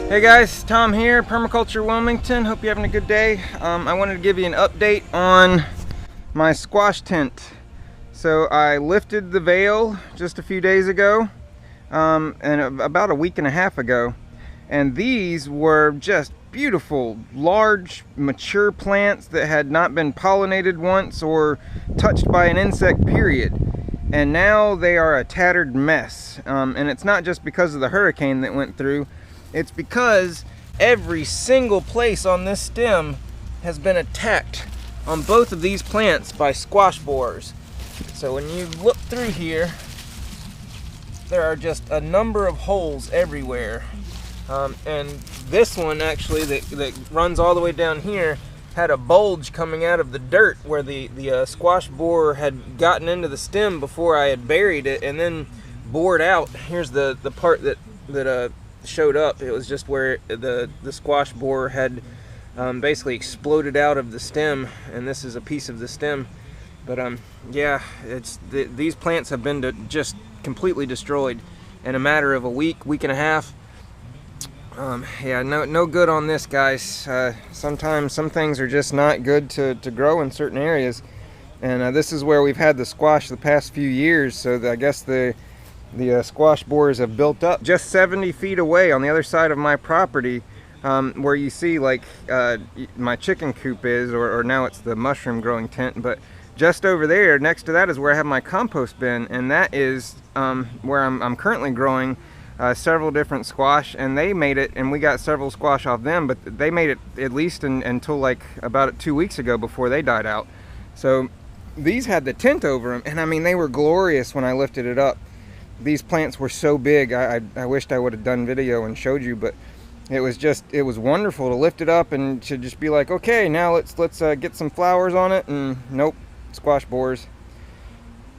Hey guys, Tom here, Permaculture Wilmington. Hope you're having a good day. I wanted to give you an update on my squash tent. So I lifted the veil just a few days ago, and about a week and a half ago. And these were just beautiful, large, mature plants that had not been pollinated once or touched by an insect, period. And now they are a tattered mess. And it's not just because of the hurricane that went through. It's because every single place on this stem has been attacked on both of these plants by squash borers. So when you look through here, there are just a number of holes everywhere. And this one actually that runs all the way down here had a bulge coming out of the dirt where the squash borer had gotten into the stem before I had buried it and then bored out. Here's the part that showed up. It was just where the squash borer had basically exploded out of the stem, and this is a piece of the stem. But yeah, these plants have been just completely destroyed in a matter of a week and a half. Yeah, no good on this, guys. Sometimes some things are just not good to grow in certain areas, and this is where we've had the squash the past few years. So I guess the squash borers have built up just 70 feet away on the other side of my property, where you see like my chicken coop is, or now it's the mushroom growing tent. But just over there next to that is where I have my compost bin, and that is where I'm currently growing several different squash. And they made it, and we got several squash off them, but they made it at least until like about 2 weeks ago before they died out. So these had the tent over them, and I mean, they were glorious when I lifted it up. These plants were so big, I wished I would have done video and showed you, but it was wonderful to lift it up and to just be like, okay, now let's get some flowers on it, and nope, squash borers.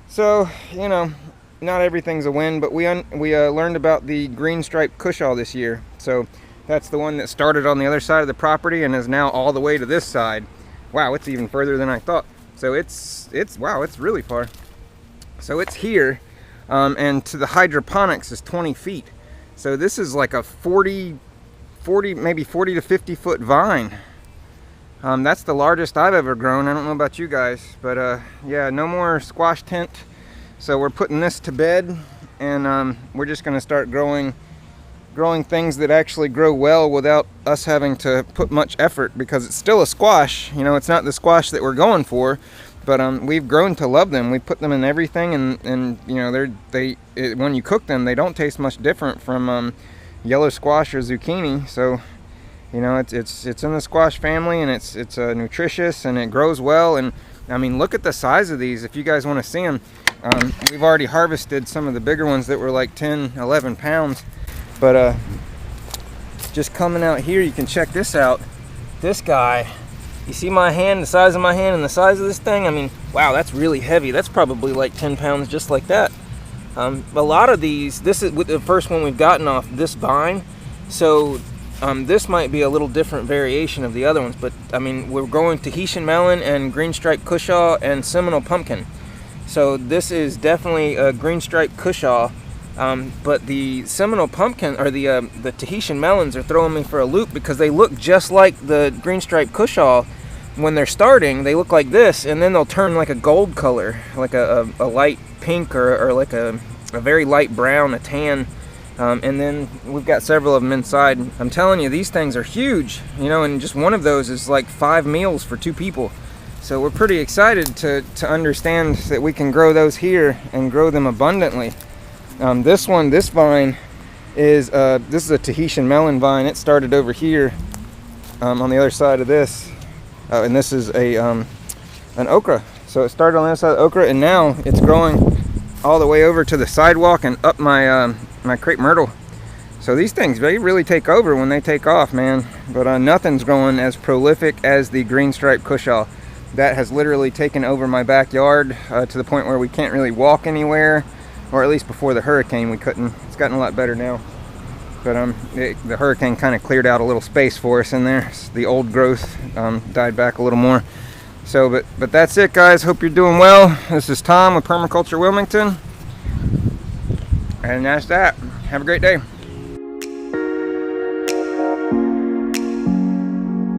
So, you know, not everything's a win, but we learned about the green striped cushaw this year. So that's the one that started on the other side of the property and is now all the way to this side. Wow, it's even further than I thought. So it's wow, it's really far. So it's here. And to the hydroponics is 20 feet. So this is like a 40 to 50 foot vine. That's the largest I've ever grown. I don't know about you guys, but yeah, no more squash tent. So we're putting this to bed, and we're just going to start growing things that actually grow well without us having to put much effort, because it's still a squash. You know, it's not the squash that we're going for. But we've grown to love them. We put them in everything, and you know, when you cook them, they don't taste much different from yellow squash or zucchini. So, you know, it's in the squash family, and it's nutritious, and it grows well. And I mean, look at the size of these. If you guys want to see them, we've already harvested some of the bigger ones that were like 10, 11 pounds. But just coming out here, you can check this out. This guy. You see my hand, the size of my hand, and the size of this thing? I mean, wow, that's really heavy. That's probably like 10 pounds just like that. A lot of these, this is the first one we've gotten off this vine. So this might be a little different variation of the other ones. But, I mean, we're growing Tahitian melon and green striped cushaw and Seminole pumpkin. So this is definitely a green striped cushaw. But the Seminole pumpkin, or the Tahitian melons, are throwing me for a loop, because they look just like the green striped cushaw. When they're starting, they look like this, and then they'll turn like a gold color, like a light pink, or like a very light brown, a tan. And then we've got several of them inside. I'm telling you, these things are huge, you know, and just one of those is like 5 meals for 2 people. So we're pretty excited to understand that we can grow those here and grow them abundantly. This vine is this is a Tahitian melon vine. It started over here on the other side of this, and this is an okra. So it started on the other side of the okra, and now it's growing all the way over to the sidewalk and up my my crepe myrtle. So these things, they really take over when they take off, man. But nothing's growing as prolific as the green striped cushaw. That has literally taken over my backyard to the point where we can't really walk anywhere. Or at least before the hurricane we couldn't. It's gotten a lot better now. But the hurricane kind of cleared out a little space for us in there. The old growth died back a little more. So, but that's it, guys. Hope you're doing well. This is Tom with Permaculture Wilmington. And that's that. Have a great day.